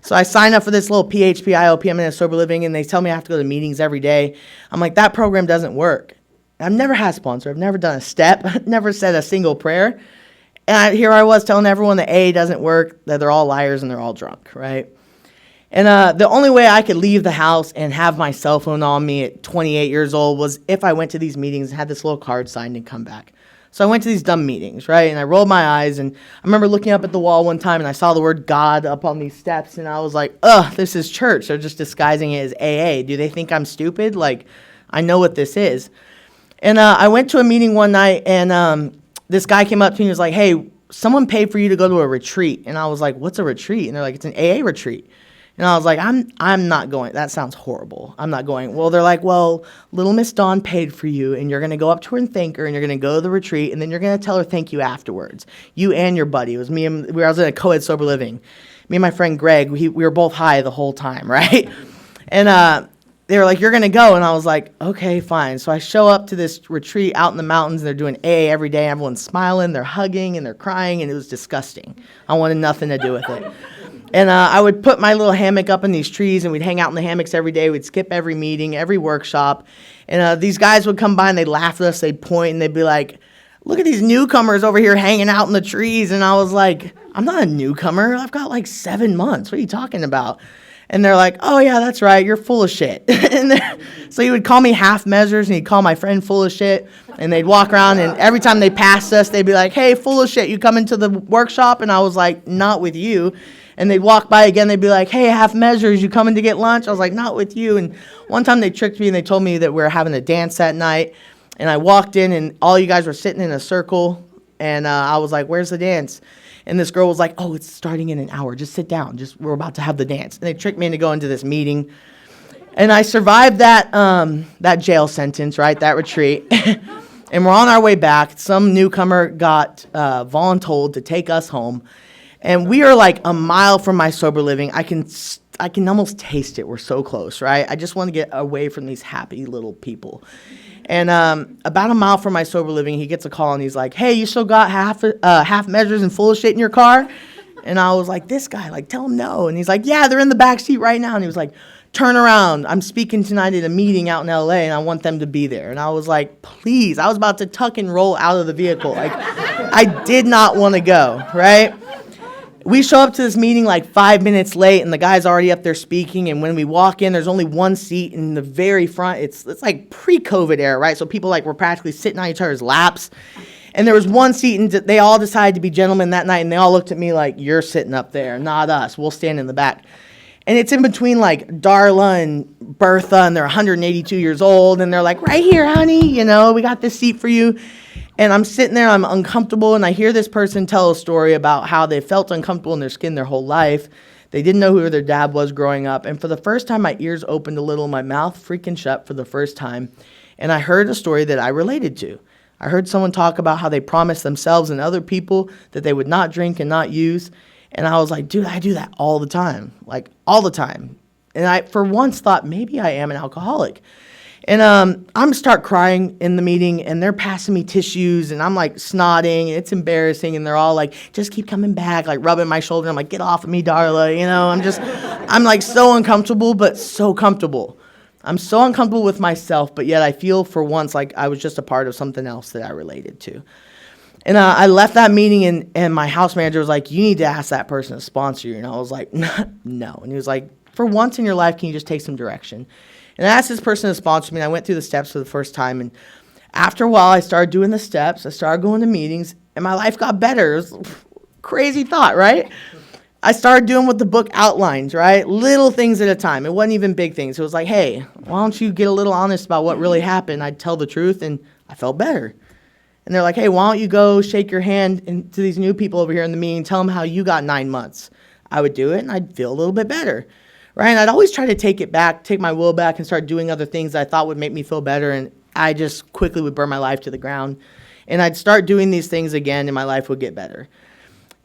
So I signed up for this little PHP, IOP, I'm in a sober living, and they tell me I have to go to meetings every day. I'm like, that program doesn't work. I've never had a sponsor. I've never done a step. Never said a single prayer. And here I was telling everyone that AA doesn't work, that they're all liars and they're all drunk, right? And the only way I could leave the house and have my cell phone on me at 28 years old was if I went to these meetings and had this little card signed and come back. So I went to these dumb meetings, right? And I rolled my eyes, and I remember looking up at the wall one time, and I saw the word God up on these steps, and I was like, ugh, this is church. They're just disguising it as AA. Do they think I'm stupid? Like, I know what this is. And I went to a meeting one night, and this guy came up to me and was like, hey, someone paid for you to go to a retreat. And I was like, what's a retreat? And they're like, it's an AA retreat. And I was like, I'm not going. That sounds horrible. I'm not going. Well, they're like, well, little Miss Dawn paid for you, and you're going to go up to her and thank her, and you're going to go to the retreat, and then you're going to tell her thank you afterwards. You and your buddy. It was me and I was in a co-ed sober living. Me and my friend Greg, we were both high the whole time, right? And they were like, you're going to go. And I was like, okay, fine. So I show up to this retreat out in the mountains. And they're doing AA every day. Everyone's smiling, they're hugging, and they're crying, and it was disgusting. I wanted nothing to do with it. And I would put my little hammock up in these trees, and we'd hang out in the hammocks every day. We'd skip every meeting, every workshop. And these guys would come by, and they'd laugh at us. They'd point, and they'd be like, look at these newcomers over here hanging out in the trees. And I was like, I'm not a newcomer. I've got like 7 months. What are you talking about? And they're like, oh, yeah, that's right. You're full of shit. So he would call me half measures, and he'd call my friend full of shit. And they'd walk around, and every time they passed us, they'd be like, hey, full of shit, you come into the workshop? And I was like, not with you. And they'd walk by again. They'd be like, hey, half measures, you coming to get lunch? I was like, not with you. And one time they tricked me, and they told me that we were having a dance that night. And I walked in, and all you guys were sitting in a circle. And I was like, where's the dance? And this girl was like, oh, it's starting in an hour. Just sit down. We're about to have the dance. And they tricked me into going to this meeting. And I survived that jail sentence, right, that retreat. And we're on our way back. Some newcomer got voluntold to take us home. And we are like a mile from my sober living. I can almost taste it. We're so close, right? I just want to get away from these happy little people. And about a mile from my sober living, he gets a call, and he's like, hey, you still got half measures and full of shit in your car? And I was like, this guy, like, tell him no. And he's like, yeah, they're in the back seat right now. And he was like, turn around. I'm speaking tonight at a meeting out in LA, and I want them to be there. And I was like, please. I was about to tuck and roll out of the vehicle. Like, I did not want to go, right? We show up to this meeting like 5 minutes late, and the guy's already up there speaking. And when we walk in, there's only one seat in the very front. It's like pre-COVID era, right? So people like were practically sitting on each other's laps. And there was one seat, and they all decided to be gentlemen that night. And they all looked at me like, you're sitting up there, not us. We'll stand in the back. And it's in between like Darla and Bertha, and they're 182 years old. And they're like, right here, honey, we got this seat for you. And I'm sitting there, I'm uncomfortable, and I hear this person tell a story about how they felt uncomfortable in their skin their whole life. They didn't know who their dad was growing up. And for the first time, my ears opened a little, my mouth freaking shut for the first time. And I heard a story that I related to. I heard someone talk about how they promised themselves and other people that they would not drink and not use. And I was like, dude, I do that all the time, like all the time. And I, for once, thought maybe I am an alcoholic. And I'm start crying in the meeting, and they're passing me tissues, and I'm like snotting, and it's embarrassing, and they're all like, just keep coming back, like rubbing my shoulder. I'm like, get off of me, Darla, I'm like so uncomfortable, but so comfortable. I'm so uncomfortable with myself, but yet I feel for once like I was just a part of something else that I related to. And I left that meeting, and my house manager was like, you need to ask that person to sponsor you. And I was like, no. And he was like, for once in your life, can you just take some direction? And I asked this person to sponsor me, and I went through the steps for the first time. And after a while, I started doing the steps. I started going to meetings, and my life got better. It was a crazy thought, right? I started doing what the book outlines, right? Little things at a time. It wasn't even big things. It was like, hey, why don't you get a little honest about what really happened? I'd tell the truth, and I felt better. And they're like, hey, why don't you go shake your hand to these new people over here in the meeting, tell them how you got 9 months. I would do it, and I'd feel a little bit better. Right? And I'd always try to take my will back and start doing other things that I thought would make me feel better, and I just quickly would burn my life to the ground. And I'd start doing these things again, and my life would get better.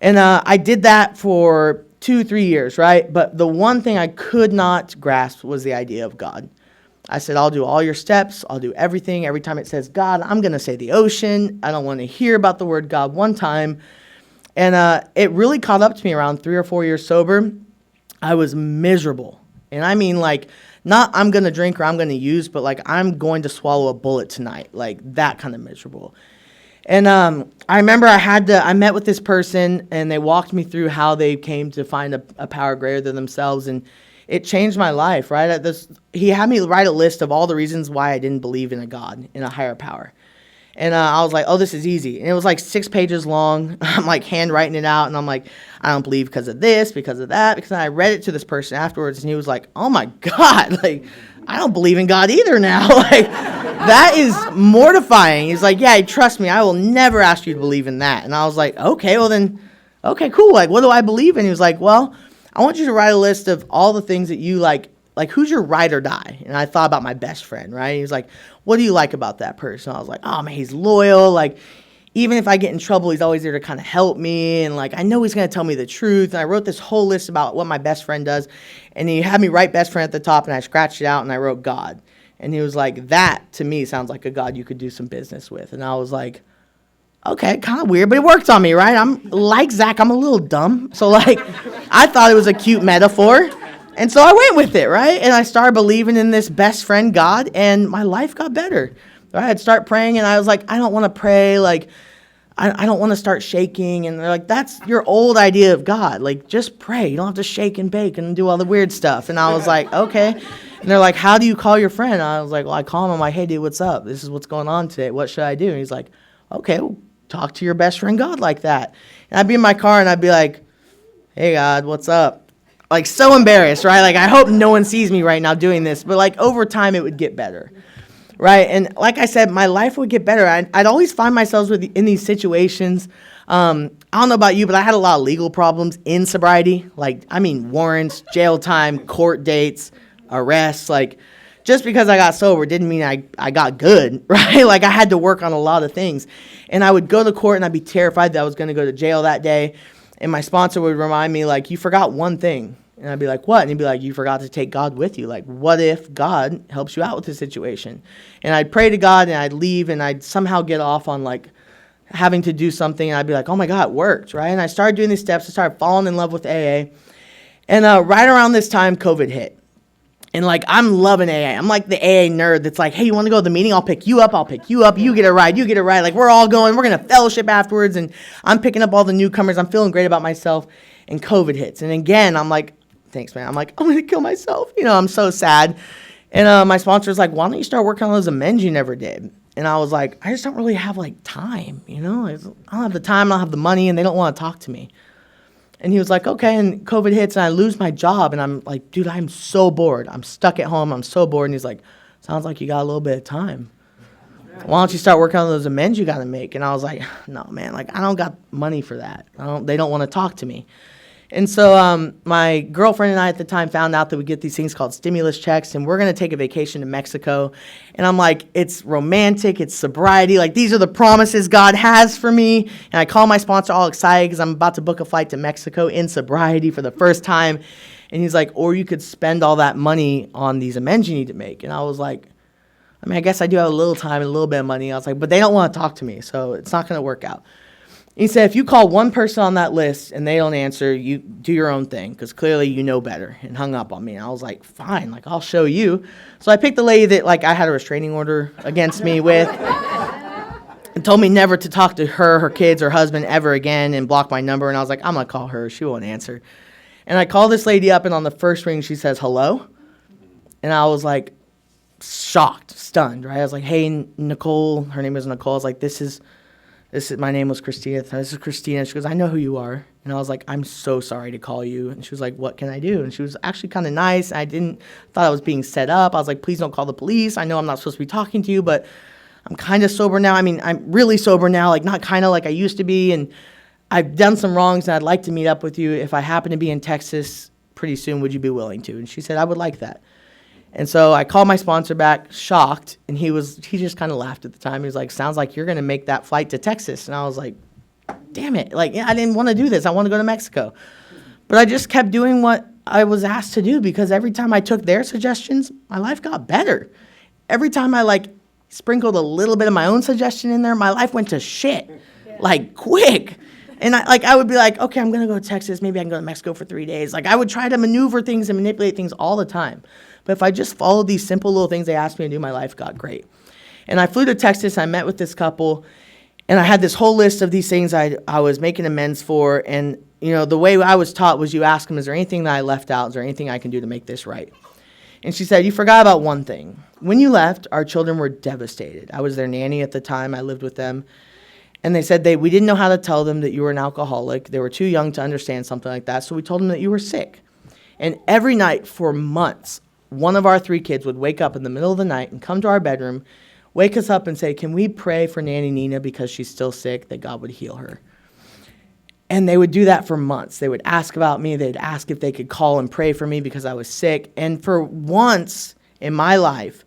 And I did that for 2-3 years, right? But the one thing I could not grasp was the idea of God. I said, I'll do all your steps. I'll do everything. Every time it says God, I'm going to say the ocean. I don't want to hear about the word God one time. And it really caught up to me around 3 or 4 years sober. I was miserable. And I mean, like, not I'm going to drink or I'm going to use, but like I'm going to swallow a bullet tonight. Like that kind of miserable. And I remember I met with this person, and they walked me through how they came to find a power greater than themselves. And it changed my life, right? He had me write a list of all the reasons why I didn't believe in a God, in a higher power. And I was like, oh, this is easy. And it was like 6 pages long. I'm like handwriting it out. And I'm like, I don't believe because of this, because of that. Because I read it to this person afterwards. And he was like, oh my God, like, I don't believe in God either now. Like, that is mortifying. He's like, yeah, trust me, I will never ask you to believe in that. And I was like, okay, well then, okay, cool. Like, what do I believe in? He was like, well, I want you to write a list of all the things that you like who's your ride or die? And I thought about my best friend, right? He was like, what do you like about that person? I was like, oh man, he's loyal. Like, even if I get in trouble, he's always there to kind of help me. And like, I know he's going to tell me the truth. And I wrote this whole list about what my best friend does. And he had me write best friend at the top, and I scratched it out and I wrote God. And he was like, that to me sounds like a God you could do some business with. And I was like, okay, kind of weird, but it worked on me, right? I'm like Zach, I'm a little dumb. So like, I thought it was a cute metaphor. And so I went with it, right? And I started believing in this best friend God, and my life got better. Right? I'd start praying, and I was like, I don't want to pray. Like, I don't want to start shaking. And they're like, that's your old idea of God. Like, just pray. You don't have to shake and bake and do all the weird stuff. And I was like, okay. And they're like, how do you call your friend? And I was like, well, I call him. I'm like, hey, dude, what's up? This is what's going on today. What should I do? And he's like, okay, well, talk to your best friend God like that. And I'd be in my car, and I'd be like, hey, God, what's up? Like, so embarrassed, right? Like, I hope no one sees me right now doing this. But, like, over time, it would get better, right? And like I said, my life would get better. I'd always find myself in these situations. I don't know about you, but I had a lot of legal problems in sobriety. Like, I mean, warrants, jail time, court dates, arrests. Like, just because I got sober didn't mean I got good, right? Like, I had to work on a lot of things. And I would go to court, and I'd be terrified that I was going to go to jail that day. And my sponsor would remind me, like, you forgot one thing. And I'd be like, what? And he'd be like, you forgot to take God with you. Like, what if God helps you out with the situation? And I'd pray to God, and I'd leave, and I'd somehow get off on, like, having to do something. And I'd be like, oh, my God, it worked, right? And I started doing these steps. I started falling in love with AA. And right around this time, COVID hit. And, like, I'm loving AA. I'm like the AA nerd that's like, hey, you want to go to the meeting? I'll pick you up. I'll pick you up. You get a ride. You get a ride. Like, we're all going. We're going to fellowship afterwards. And I'm picking up all the newcomers. I'm feeling great about myself. And COVID hits. And again, I'm like, thanks, man. I'm like, I'm going to kill myself. You know, I'm so sad. And my sponsor's like, why don't you start working on those amends you never did? And I was like, I just don't really have, like, time, you know? I don't have the time. I don't have the money. And they don't want to talk to me. And he was like, okay, and COVID hits, and I lose my job, and I'm like, dude, I'm so bored. I'm stuck at home. I'm so bored. And he's like, sounds like you got a little bit of time. Why don't you start working on those amends you got to make? And I was like, no, man, like, I don't got money for that. They don't want to talk to me. And so my girlfriend and I at the time found out that we get these things called stimulus checks, and we're going to take a vacation to Mexico. And I'm like, it's romantic, it's sobriety. Like, these are the promises God has for me. And I call my sponsor all excited because I'm about to book a flight to Mexico in sobriety for the first time. And he's like, or you could spend all that money on these amends you need to make. And I was like, I mean, I guess I do have a little time and a little bit of money. I was like, but they don't want to talk to me, so it's not going to work out. He said, if you call one person on that list and they don't answer, you do your own thing, because clearly you know better, and hung up on me. And I was like, fine, like, I'll show you. So I picked the lady that, like, I had a restraining order against me with, and told me never to talk to her kids, her husband ever again, and block my number. And I was like, I'm going to call her. She won't answer. And I call this lady up, and on the first ring, she says, hello. And I was like, shocked, stunned, right? I was like, hey, Nicole. Her name is Nicole. I was like, this is my name was Christina. This is Christina. She goes, I know who you are. And I was like, I'm so sorry to call you. And she was like, what can I do? And she was actually kind of nice. Thought I was being set up. I was like, please don't call the police. I know I'm not supposed to be talking to you, but I'm kind of sober now. I mean, I'm really sober now, like, not kind of like I used to be. And I've done some wrongs, and I'd like to meet up with you. If I happen to be in Texas pretty soon, would you be willing to? And she said, I would like that. And so I called my sponsor back, shocked, and he just kind of laughed at the time. He was like, sounds like you're going to make that flight to Texas. And I was like, damn it. Like, yeah, I didn't want to do this. I want to go to Mexico. But I just kept doing what I was asked to do, because every time I took their suggestions, my life got better. Every time I, like, sprinkled a little bit of my own suggestion in there, my life went to shit, like, quick. And I would be like, okay, I'm going to go to Texas. Maybe I can go to Mexico for 3 days. Like, I would try to maneuver things and manipulate things all the time. But if I just followed these simple little things they asked me to do, my life got great. And I flew to Texas. I met with this couple, and I had this whole list of these things I was making amends for. And, you know, the way I was taught was you ask them, is there anything that I left out? Is there anything I can do to make this right? And she said, you forgot about one thing. When you left, our children were devastated. I was their nanny at the time. I lived with them. And they said we didn't know how to tell them that you were an alcoholic. They were too young to understand something like that. So we told them that you were sick. And every night for months, one of our 3 kids would wake up in the middle of the night and come to our bedroom, wake us up and say, can we pray for Nanny Nina because she's still sick, that God would heal her? And they would do that for months. They would ask about me. They'd ask if they could call and pray for me because I was sick. And for once in my life,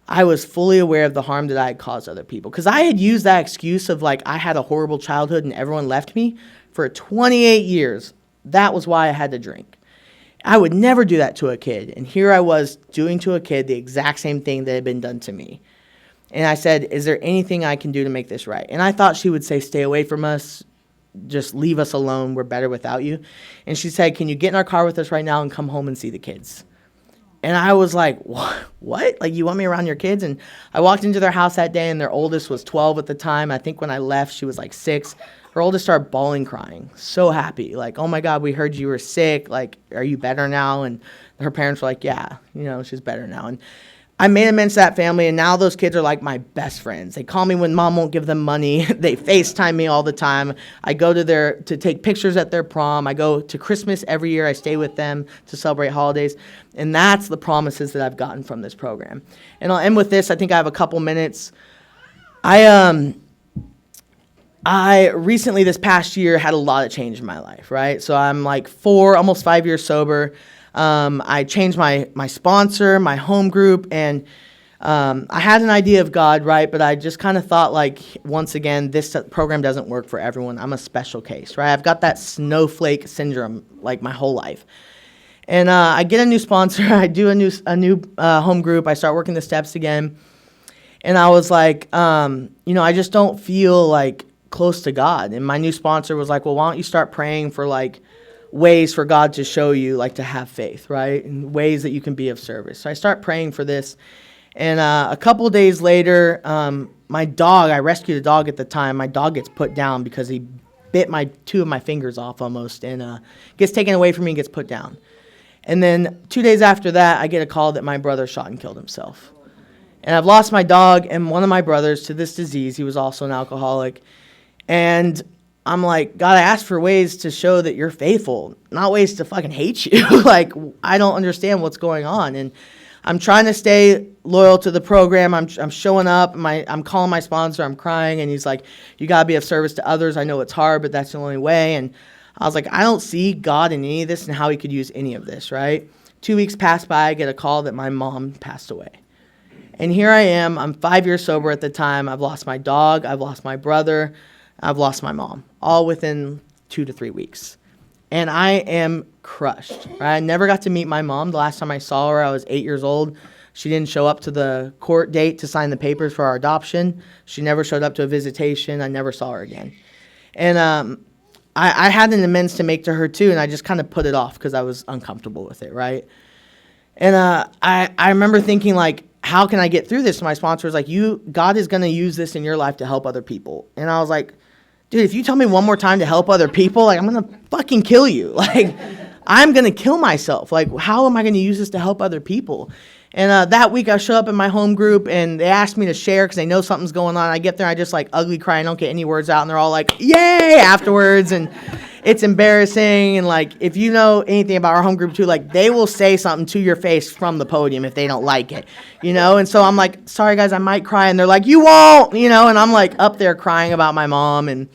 I was fully aware of the harm that I had caused other people. Because I had used that excuse of like I had a horrible childhood and everyone left me for 28 years. That was why I had to drink. I would never do that to a kid. And here I was doing to a kid the exact same thing that had been done to me. And I said, is there anything I can do to make this right? And I thought she would say, stay away from us. Just leave us alone. We're better without you. And she said, can you get in our car with us right now and come home and see the kids? And I was like, what? Like, you want me around your kids? And I walked into their house that day, and their oldest was 12 at the time. I think when I left, she was like 6. Her oldest started bawling, crying, so happy. Like, oh, my God, we heard you were sick. Like, are you better now? And her parents were like, yeah, she's better now. And I made amends to that family, and now those kids are like my best friends. They call me when mom won't give them money. They FaceTime me all the time. I go to take pictures at their prom. I go to Christmas every year. I stay with them to celebrate holidays. And that's the promises that I've gotten from this program. And I'll end with this. I think I have a couple minutes. I recently, this past year, had a lot of change in my life, right? So I'm like almost 5 years sober. I changed my sponsor, my home group, and I had an idea of God, right? But I just kind of thought, like, once again, this program doesn't work for everyone. I'm a special case, right? I've got that snowflake syndrome, like, my whole life. And I get a new sponsor. I do a new home group. I start working the steps again. And I was like, I just don't feel, like, close to God. And my new sponsor was like, well, why don't you start praying for, like, ways for God to show you, like, to have faith, right? And ways that you can be of service. So I start praying for this. And a couple days later, my dog, I rescued a dog at the time. My dog gets put down because he bit 2 of my fingers off almost, and gets taken away from me and gets put down. And then 2 days after that, I get a call that my brother shot and killed himself. And I've lost my dog and one of my brothers to this disease. He was also an alcoholic. And I'm like, God, I asked for ways to show that you're faithful, not ways to fucking hate you. Like, I don't understand what's going on. And I'm trying to stay loyal to the program. I'm showing up. I'm calling my sponsor. I'm crying. And he's like, you got to be of service to others. I know it's hard, but that's the only way. And I was like, I don't see God in any of this and how he could use any of this, right? 2 weeks pass by. I get a call that my mom passed away. And here I am. I'm 5 years sober at the time. I've lost my dog. I've lost my brother. I've lost my mom, all within 2 to 3 weeks. And I am crushed. Right? I never got to meet my mom. The last time I saw her, I was 8 years old. She didn't show up to the court date to sign the papers for our adoption. She never showed up to a visitation. I never saw her again. And I had an amends to make to her too, and I just kind of put it off because I was uncomfortable with it, right? And I remember thinking, like, how can I get through this? And my sponsor was like, God is going to use this in your life to help other people. And I was like, dude, if you tell me one more time to help other people, like, I'm going to fucking kill you. Like, I'm going to kill myself. Like, how am I going to use this to help other people? And that week I show up in my home group and they asked me to share because they know something's going on. I get there, I just like ugly cry. I don't get any words out. And they're all like, yay, afterwards. And it's embarrassing. And like, if you know anything about our home group too, like they will say something to your face from the podium if they don't like it, And so I'm like, sorry guys, I might cry. And they're like, you won't, and I'm like up there crying about my mom. And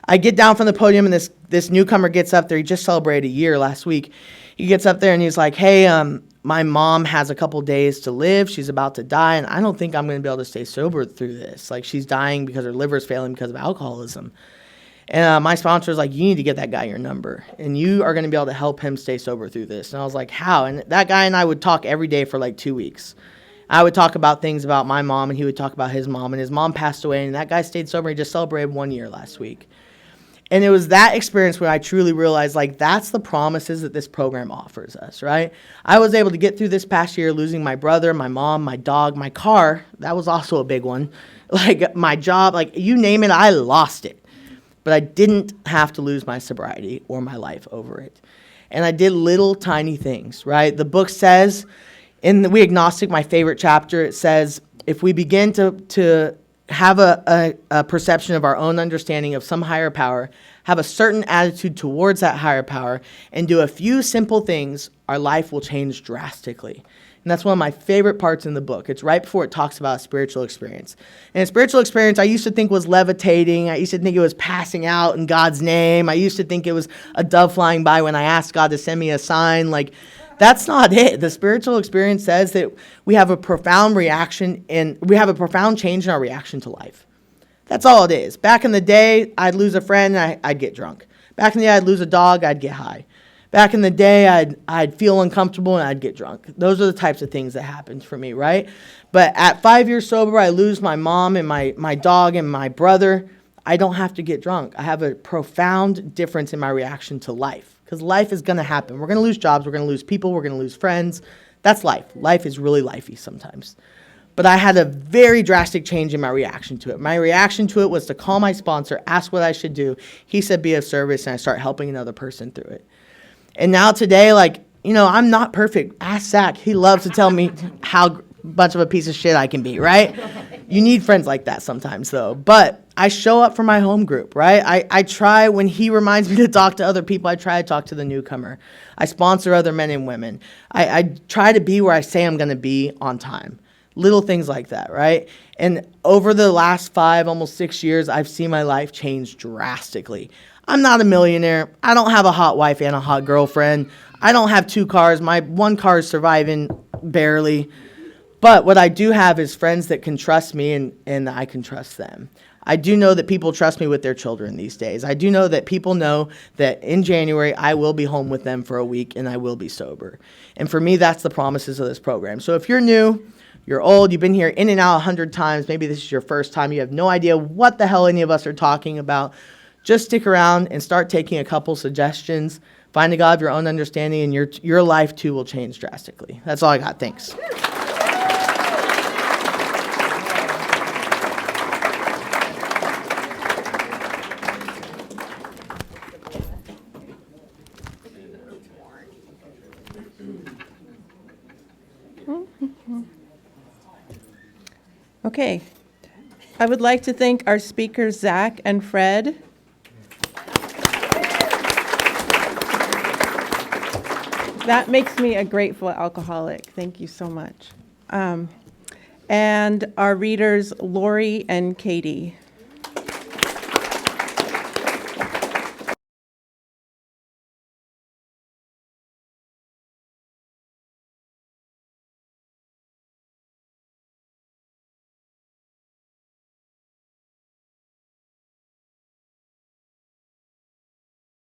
I get down from the podium and this newcomer gets up there. He just celebrated a year last week. He gets up there and he's like, hey, my mom has a couple days to live. She's about to die, and I don't think I'm going to be able to stay sober through this. Like, she's dying because her liver's failing because of alcoholism. And my sponsor was like, you need to get that guy your number, and you are going to be able to help him stay sober through this. And I was like, how? And that guy and I would talk every day for like 2 weeks. I would talk about things about my mom, and he would talk about his mom, and his mom passed away, and that guy stayed sober. He just celebrated 1 year last week. And it was that experience where I truly realized, like, that's the promises that this program offers us, right? I was able to get through this past year losing my brother, my mom, my dog, my car. That was also a big one. Like, my job, like, you name it, I lost it. But I didn't have to lose my sobriety or my life over it. And I did little tiny things, right? The book says In the We Agnostic, my favorite chapter, it says, if we begin to have a perception of our own understanding of some higher power, have a certain attitude towards that higher power, and do a few simple things, our life will change drastically. And that's one of my favorite parts in the book. It's right before it talks about a spiritual experience. And a spiritual experience I used to think was levitating. I used to think it was passing out in God's name. I used to think it was a dove flying by when I asked God to send me a sign. Like, that's not it. The spiritual experience says that we have a profound reaction and we have a profound change in our reaction to life. That's all it is. Back in the day, I'd lose a friend and I'd get drunk. Back in the day, I'd lose a dog, I'd get high. Back in the day, I'd feel uncomfortable and I'd get drunk. Those are the types of things that happened for me, right? But at 5 years sober, I lose my mom and my dog and my brother. I don't have to get drunk. I have a profound difference in my reaction to life because life is going to happen. We're going to lose jobs. We're going to lose people. We're going to lose friends. That's life. Life is really lifey sometimes. But I had a very drastic change in my reaction to it. My reaction to it was to call my sponsor, ask what I should do. He said, be of service, and I start helping another person through it. And now today, I'm not perfect. Ask Zach. He loves to tell me how much of a piece of shit I can be, right? You need friends like that sometimes, though. But I show up for my home group, right? I try, when he reminds me to talk to other people, I try to talk to the newcomer. I sponsor other men and women. I try to be where I say I'm going to be on time. Little things like that, right? And over the last 5, almost 6 years, I've seen my life change drastically. I'm not a millionaire. I don't have a hot wife and a hot girlfriend. I don't have 2 cars. My 1 car is surviving barely. But what I do have is friends that can trust me and I can trust them. I do know that people trust me with their children these days. I do know that people know that in January, I will be home with them for a week and I will be sober. And for me, that's the promises of this program. So if you're new, you're old, you've been here in and out 100 times, maybe this is your first time, you have no idea what the hell any of us are talking about, just stick around and start taking a couple suggestions. Find a God of your own understanding, and your life too will change drastically. That's all I got. Thanks. Okay. I would like to thank our speakers, Zach and Fred. That makes me a grateful alcoholic. Thank you so much. And our readers, Lori and Katie.